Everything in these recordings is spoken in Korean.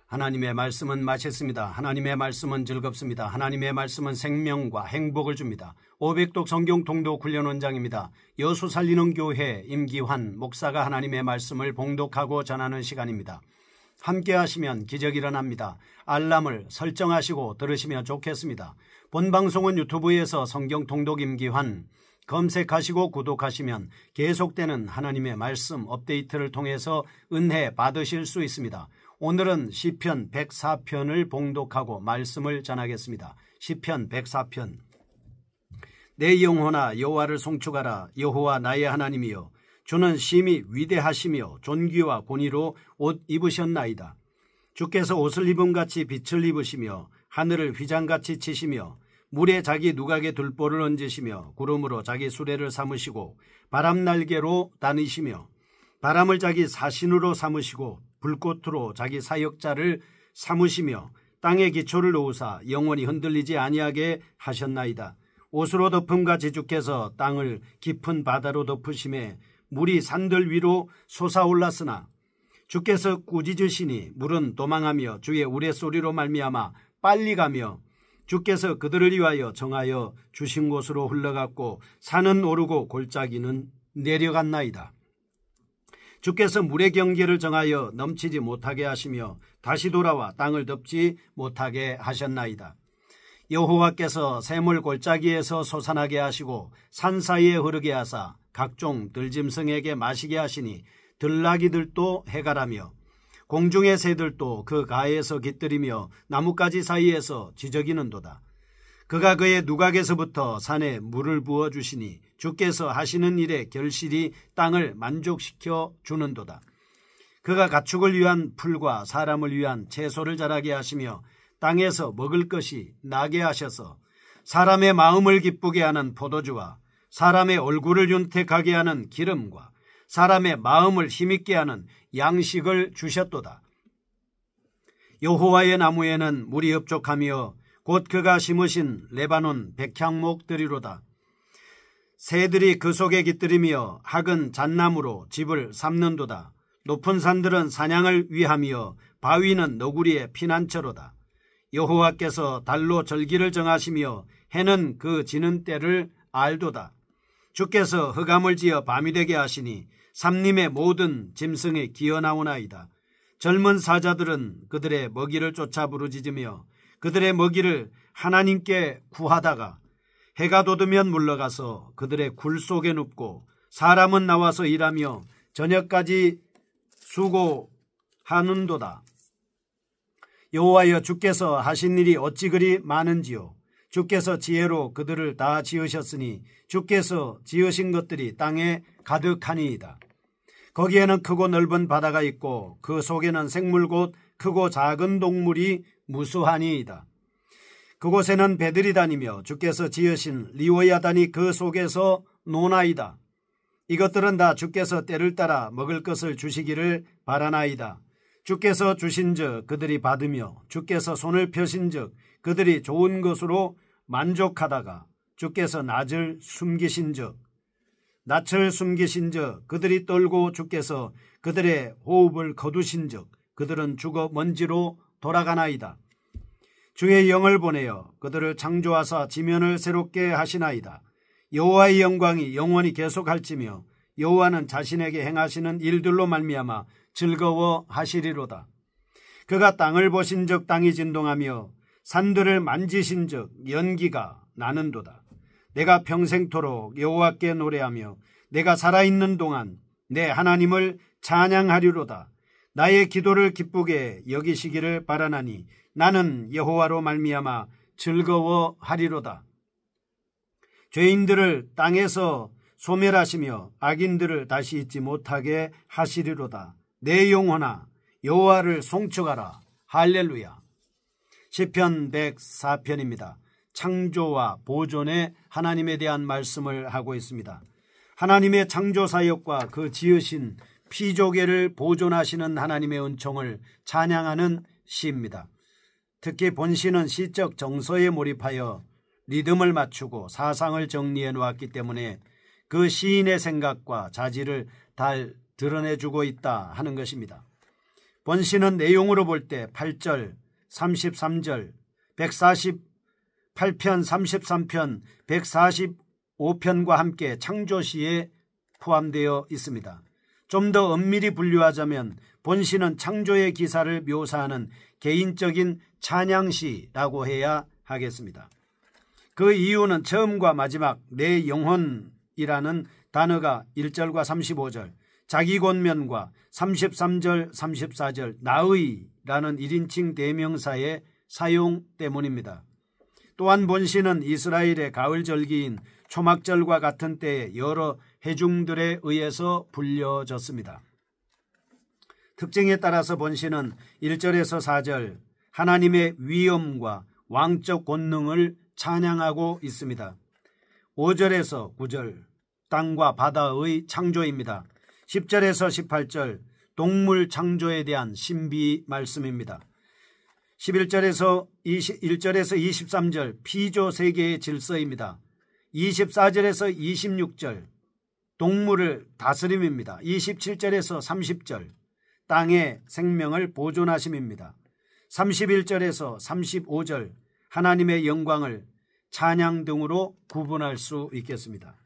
하나님의 말씀은 맛있습니다. 하나님의 말씀은 즐겁습니다. 하나님의 말씀은 생명과 행복을 줍니다. 500독 성경 통독 훈련 원장입니다. 여수 살리는 교회 임기환 목사가 하나님의 말씀을 봉독하고 전하는 시간입니다. 함께 하시면 기적이 일어납니다. 알람을 설정하시고 들으시면 좋겠습니다. 본 방송은 유튜브에서 성경 통독 임기환 검색하시고 구독하시면 계속되는 하나님의 말씀 업데이트를 통해서 은혜 받으실 수 있습니다. 오늘은 시편 104편을 봉독하고 말씀을 전하겠습니다. 시편 104편. 내 영혼아 여호와를 송축하라. 여호와 나의 하나님이여 주는 심히 위대하시며 존귀와 권위로 옷 입으셨나이다. 주께서 옷을 입음같이 빛을 입으시며 하늘을 휘장같이 치시며 물에 자기 누각에 들보를 얹으시며 구름으로 자기 수레를 삼으시고 바람 날개로 다니시며 바람을 자기 사신으로 삼으시고 불꽃으로 자기 사역자를 삼으시며 땅에 기초를 놓으사 영원히 흔들리지 아니하게 하셨나이다. 옷으로 덮음같이 주께서 땅을 깊은 바다로 덮으심에 물이 산들 위로 솟아올랐으나 주께서 꾸짖으시니 물은 도망하며 주의 우레소리로 말미암아 빨리 가며 주께서 그들을 위하여 정하여 주신 곳으로 흘러갔고 산은 오르고 골짜기는 내려갔나이다. 주께서 물의 경계를 정하여 넘치지 못하게 하시며 다시 돌아와 땅을 덮지 못하게 하셨나이다. 여호와께서 샘을 골짜기에서 솟아나게 하시고 산 사이에 흐르게 하사 각종 들짐승에게 마시게 하시니 들나귀들도 해가라며 공중의 새들도 그 가에서 깃들이며 나뭇가지 사이에서 지저귀는도다. 그가 그의 누각에서부터 산에 물을 부어주시니 주께서 하시는 일에 결실이 땅을 만족시켜 주는도다. 그가 가축을 위한 풀과 사람을 위한 채소를 자라게 하시며 땅에서 먹을 것이 나게 하셔서 사람의 마음을 기쁘게 하는 포도주와 사람의 얼굴을 윤택하게 하는 기름과 사람의 마음을 힘있게 하는 양식을 주셨도다. 여호와의 나무에는 물이 흡족하며 곧 그가 심으신 레바논 백향목들이로다. 새들이 그 속에 깃들이며 학은 잣나무로 집을 삼는도다. 높은 산들은 사냥을 위하며 바위는 너구리의 피난처로다. 여호와께서 달로 절기를 정하시며 해는 그 지는 때를 알도다. 주께서 흑암을 지어 밤이 되게 하시니 삼림의 모든 짐승이 기어나오나이다. 젊은 사자들은 그들의 먹이를 쫓아 부르짖으며 그들의 먹이를 하나님께 구하다가 해가 돋으면 물러가서 그들의 굴 속에 눕고 사람은 나와서 일하며 저녁까지 수고하는도다. 여호와여 주께서 하신 일이 어찌 그리 많은지요. 주께서 지혜로 그들을 다 지으셨으니 주께서 지으신 것들이 땅에 가득하니이다. 거기에는 크고 넓은 바다가 있고 그 속에는 생물 곧 크고 작은 동물이 무수하니이다. 그곳에는 배들이 다니며 주께서 지으신 리워야단이 그 속에서 노나이다. 이것들은 다 주께서 때를 따라 먹을 것을 주시기를 바라나이다. 주께서 주신즉 그들이 받으며 주께서 손을 펴신즉 그들이 좋은 것으로 만족하다가 주께서 낯을 숨기신즉 그들이 떨고 주께서 그들의 호흡을 거두신즉 그들은 죽어 먼지로 돌아가나이다. 주의 영을 보내어 그들을 창조하사 지면을 새롭게 하시나이다. 여호와의 영광이 영원히 계속할지며 여호와는 자신에게 행하시는 일들로 말미암아 즐거워하시리로다. 그가 땅을 보신즉 땅이 진동하며 산들을 만지신즉 연기가 나는도다. 내가 평생토록 여호와께 노래하며 내가 살아있는 동안 내 하나님을 찬양하리로다. 나의 기도를 기쁘게 여기시기를 바라나니 나는 여호와로 말미암아 즐거워하리로다. 죄인들을 땅에서 소멸하시며 악인들을 다시 잊지 못하게 하시리로다. 내 영혼아 여호와를 송축하라. 할렐루야. 시편 104편입니다. 창조와 보존의 하나님에 대한 말씀을 하고 있습니다. 하나님의 창조사역과 그 지으신 피조계를 보존하시는 하나님의 은총을 찬양하는 시입니다. 특히 본시는 시적 정서에 몰입하여 리듬을 맞추고 사상을 정리해 놓았기 때문에 그 시인의 생각과 자질을 잘 드러내주고 있다 하는 것입니다. 본시는 내용으로 볼 때 8절, 33절, 148편, 33편, 145편과 함께 창조시에 포함되어 있습니다. 좀 더 엄밀히 분류하자면 본시는 창조의 기사를 묘사하는 개인적인 찬양시라고 해야 하겠습니다. 그 이유는 처음과 마지막 내 영혼이라는 단어가 1절과 35절, 자기 권면과 33절, 34절 나의라는 1인칭 대명사의 사용 때문입니다. 또한 본시는 이스라엘의 가을 절기인 초막절과 같은 때에 여러 해중들에 의해서 불려졌습니다. 특징에 따라서 본시는 1절에서 4절 하나님의 위엄과 왕적 권능을 찬양하고 있습니다. 5절에서 9절 땅과 바다의 창조입니다. 10절에서 18절 동물 창조에 대한 신비 말씀입니다. 11절에서 23절 피조 세계의 질서입니다. 24절에서 26절 동물을 다스림입니다. 27절에서 30절 땅의 생명을 보존하심입니다. 31절에서 35절 하나님의 영광을 찬양 등으로 구분할 수 있겠습니다.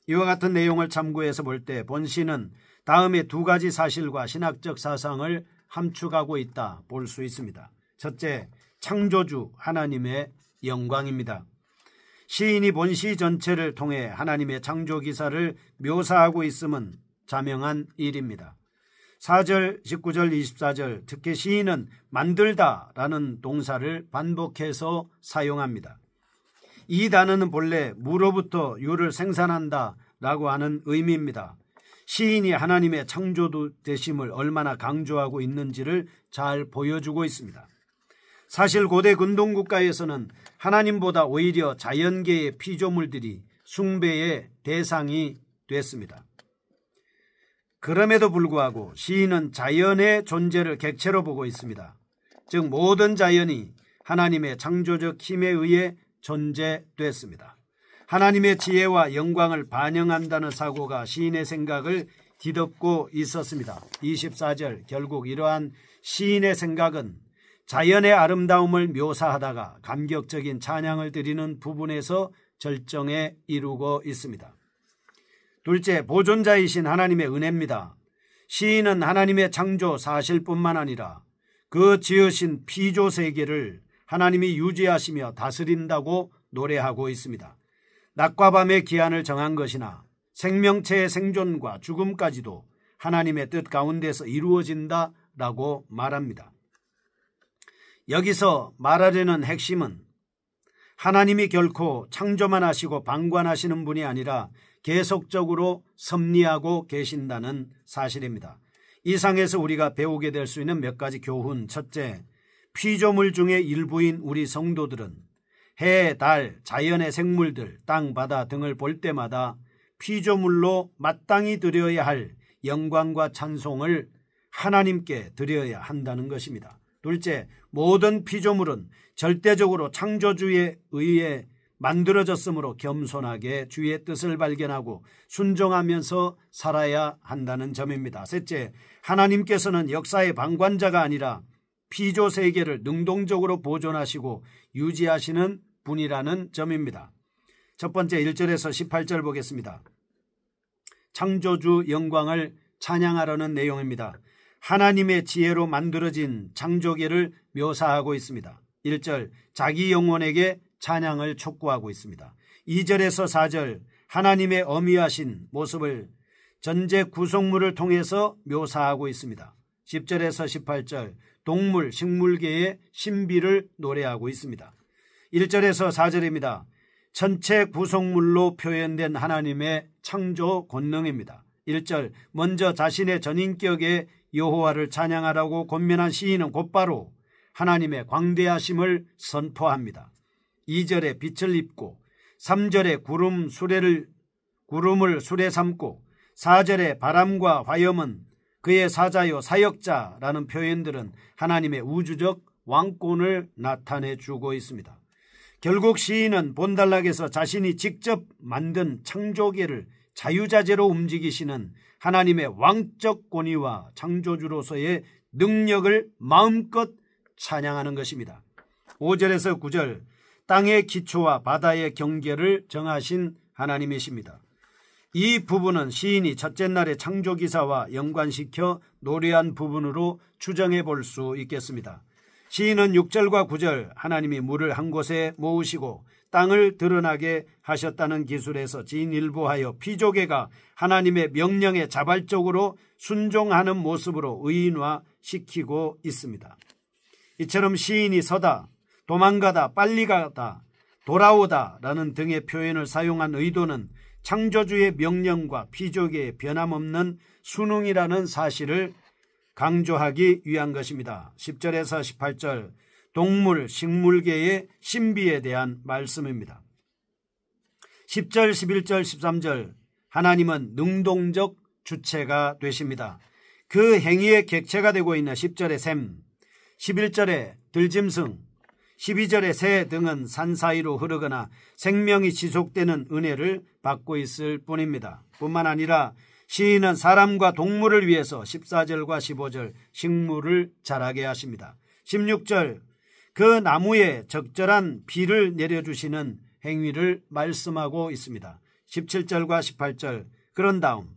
이와 같은 내용을 참고해서 볼 때 본시는 다음에 두 가지 사실과 신학적 사상을 함축하고 있다 볼 수 있습니다. 첫째, 창조주 하나님의 영광입니다. 시인이 본시 전체를 통해 하나님의 창조 기사를 묘사하고 있음은 자명한 일입니다. 4절, 19절, 24절 특히 시인은 만들다라는 동사를 반복해서 사용합니다. 이 단어는 본래 무로부터 유를 생산한다라고 하는 의미입니다. 시인이 하나님의 창조주 되심을 얼마나 강조하고 있는지를 잘 보여주고 있습니다. 사실 고대 근동국가에서는 하나님보다 오히려 자연계의 피조물들이 숭배의 대상이 됐습니다. 그럼에도 불구하고 시인은 자연의 존재를 객체로 보고 있습니다. 즉 모든 자연이 하나님의 창조적 힘에 의해 존재됐습니다. 하나님의 지혜와 영광을 반영한다는 사고가 시인의 생각을 뒤덮고 있었습니다. 24절 결국 이러한 시인의 생각은 자연의 아름다움을 묘사하다가 감격적인 찬양을 드리는 부분에서 절정에 이르고 있습니다. 둘째, 보존자이신 하나님의 은혜입니다. 시인은 하나님의 창조 사실뿐만 아니라 그 지으신 피조 세계를 하나님이 유지하시며 다스린다고 노래하고 있습니다. 낮과 밤의 기한을 정한 것이나 생명체의 생존과 죽음까지도 하나님의 뜻 가운데서 이루어진다라고 말합니다. 여기서 말하려는 핵심은 하나님이 결코 창조만 하시고 방관하시는 분이 아니라 계속적으로 섭리하고 계신다는 사실입니다. 이 상에서 우리가 배우게 될 수 있는 몇 가지 교훈. 첫째, 피조물 중의 일부인 우리 성도들은 해, 달, 자연의 생물들, 땅, 바다 등을 볼 때마다 피조물로 마땅히 드려야 할 영광과 찬송을 하나님께 드려야 한다는 것입니다. 둘째, 모든 피조물은 절대적으로 창조주에 의해 만들어졌으므로 겸손하게 주의 뜻을 발견하고 순종하면서 살아야 한다는 점입니다. 셋째, 하나님께서는 역사의 방관자가 아니라 피조 세계를 능동적으로 보존하시고 유지하시는 분이라는 점입니다. 첫 번째 1절에서 18절 보겠습니다. 창조주 영광을 찬양하라는 내용입니다. 하나님의 지혜로 만들어진 창조계를 묘사하고 있습니다. 1절, 자기 영혼에게 찬양을 촉구하고 있습니다. 2절에서 4절, 하나님의 어미하신 모습을 전제 구성물을 통해서 묘사하고 있습니다. 10절에서 18절, 동물, 식물계의 신비를 노래하고 있습니다. 1절에서 4절입니다. 전체 구성물로 표현된 하나님의 창조 권능입니다. 1절, 먼저 자신의 전인격의 여호와를 찬양하라고 권면한 시인은 곧바로 하나님의 광대하심을 선포합니다. 2절에 빛을 입고 3절에 구름을 수레 삼고 4절에 바람과 화염은 그의 사자요 사역자라는 표현들은 하나님의 우주적 왕권을 나타내 주고 있습니다. 결국 시인은 본단락에서 자신이 직접 만든 창조계를 자유자재로 움직이시는 하나님의 왕적 권위와 창조주로서의 능력을 마음껏 찬양하는 것입니다. 5절에서 9절 땅의 기초와 바다의 경계를 정하신 하나님이십니다. 이 부분은 시인이 첫째 날의 창조기사와 연관시켜 노래한 부분으로 추정해 볼 수 있겠습니다. 시인은 6절과 9절 하나님이 물을 한 곳에 모으시고 땅을 드러나게 하셨다는 기술에서 진일보하여 피조개가 하나님의 명령에 자발적으로 순종하는 모습으로 의인화시키고 있습니다. 이처럼 시인이 서다, 도망가다, 빨리 가다, 돌아오다 라는 등의 표현을 사용한 의도는 창조주의 명령과 피조개의 변함없는 순응이라는 사실을 강조하기 위한 것입니다. 10절에서 18절 동물, 식물계의 신비에 대한 말씀입니다. 10절, 11절, 13절 하나님은 능동적 주체가 되십니다. 그 행위의 객체가 되고 있는 10절의 샘, 11절의 들짐승, 12절의 새 등은 산 사이로 흐르거나 생명이 지속되는 은혜를 받고 있을 뿐입니다. 뿐만 아니라 시인은 사람과 동물을 위해서 14절과 15절 식물을 자라게 하십니다. 16절 그 나무에 적절한 비를 내려주시는 행위를 말씀하고 있습니다. 17절과 18절 그런 다음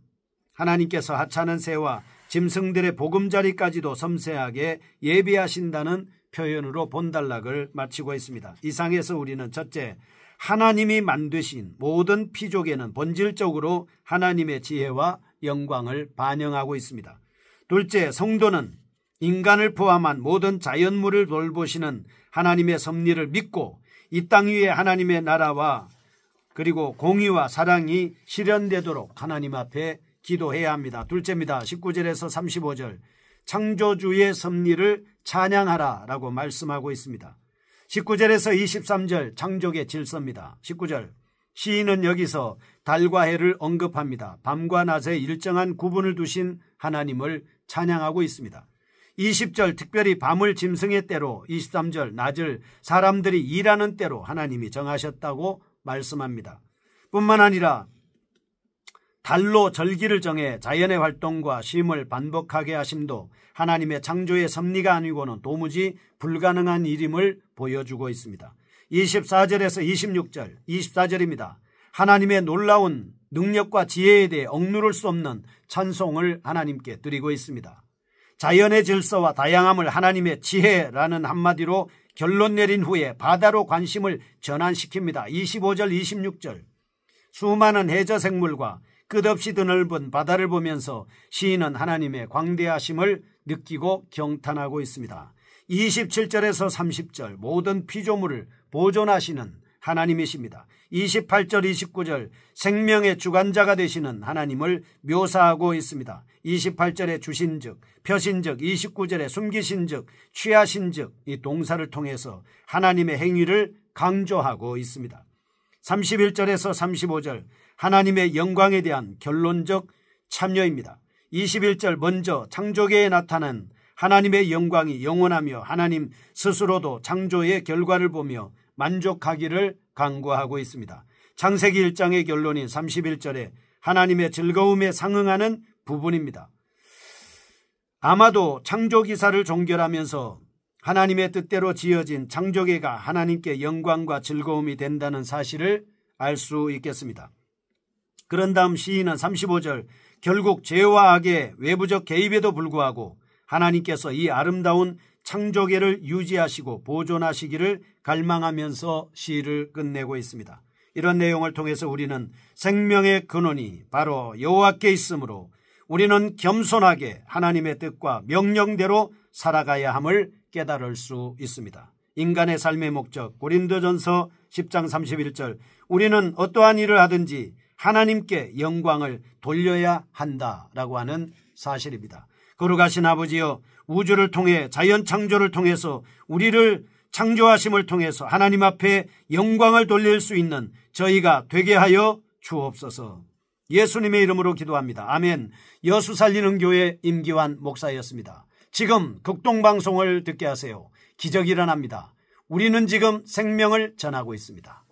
하나님께서 하찮은 새와 짐승들의 보금자리까지도 섬세하게 예비하신다는 표현으로 본단락을 마치고 있습니다. 이상에서 우리는 첫째, 하나님이 만드신 모든 피조개는 본질적으로 하나님의 지혜와 영광을 반영하고 있습니다. 둘째, 성도는 인간을 포함한 모든 자연물을 돌보시는 하나님의 섭리를 믿고 이 땅 위에 하나님의 나라와 그리고 공의와 사랑이 실현되도록 하나님 앞에 기도해야 합니다. 둘째입니다. 19절에서 35절 창조주의 섭리를 찬양하라 라고 말씀하고 있습니다. 19절에서 23절 창조의 질서입니다. 19절 시인은 여기서 달과 해를 언급합니다. 밤과 낮에 일정한 구분을 두신 하나님을 찬양하고 있습니다. 20절 특별히 밤을 짐승의 때로, 23절 낮을 사람들이 일하는 때로 하나님이 정하셨다고 말씀합니다. 뿐만 아니라 달로 절기를 정해 자연의 활동과 쉼을 반복하게 하심도 하나님의 창조의 섭리가 아니고는 도무지 불가능한 일임을 보여주고 있습니다. 24절에서 26절 24절입니다. 하나님의 놀라운 능력과 지혜에 대해 억누를 수 없는 찬송을 하나님께 드리고 있습니다. 자연의 질서와 다양함을 하나님의 지혜라는 한마디로 결론 내린 후에 바다로 관심을 전환시킵니다. 25절 26절 수많은 해저 생물과 끝없이 드넓은 바다를 보면서 시인은 하나님의 광대하심을 느끼고 경탄하고 있습니다. 27절에서 30절 모든 피조물을 보존하시는 하나님이십니다. 28절 29절 생명의 주관자가 되시는 하나님을 묘사하고 있습니다. 28절에 주신즉 펴신즉 29절에 숨기신즉 취하신즉 이 동사를 통해서 하나님의 행위를 강조하고 있습니다. 31절에서 35절 하나님의 영광에 대한 결론적 참여입니다. 21절 먼저 창조계에 나타난 하나님의 영광이 영원하며 하나님 스스로도 창조의 결과를 보며 만족하기를 간구하고 있습니다. 창세기 1장의 결론인 31절에 하나님의 즐거움에 상응하는 부분입니다. 아마도 창조기사를 종결하면서 하나님의 뜻대로 지어진 창조계가 하나님께 영광과 즐거움이 된다는 사실을 알 수 있겠습니다. 그런 다음 시인은 35절 결국 죄와 악의 외부적 개입에도 불구하고 하나님께서 이 아름다운 창조계를 유지하시고 보존하시기를 갈망하면서 시를 끝내고 있습니다. 이런 내용을 통해서 우리는 생명의 근원이 바로 여호와께 있으므로 우리는 겸손하게 하나님의 뜻과 명령대로 살아가야 함을 깨달을 수 있습니다. 인간의 삶의 목적 고린도전서 10장 31절 우리는 어떠한 일을 하든지 하나님께 영광을 돌려야 한다라고 하는 사실입니다. 거룩하신 아버지여 우주를 통해 자연 창조를 통해서 우리를 창조하심을 통해서 하나님 앞에 영광을 돌릴 수 있는 저희가 되게 하여 주옵소서. 예수님의 이름으로 기도합니다. 아멘. 여수 살리는 교회 임기환 목사였습니다. 지금 극동방송을 듣게 하세요. 기적이 일어납니다. 우리는 지금 생명을 전하고 있습니다.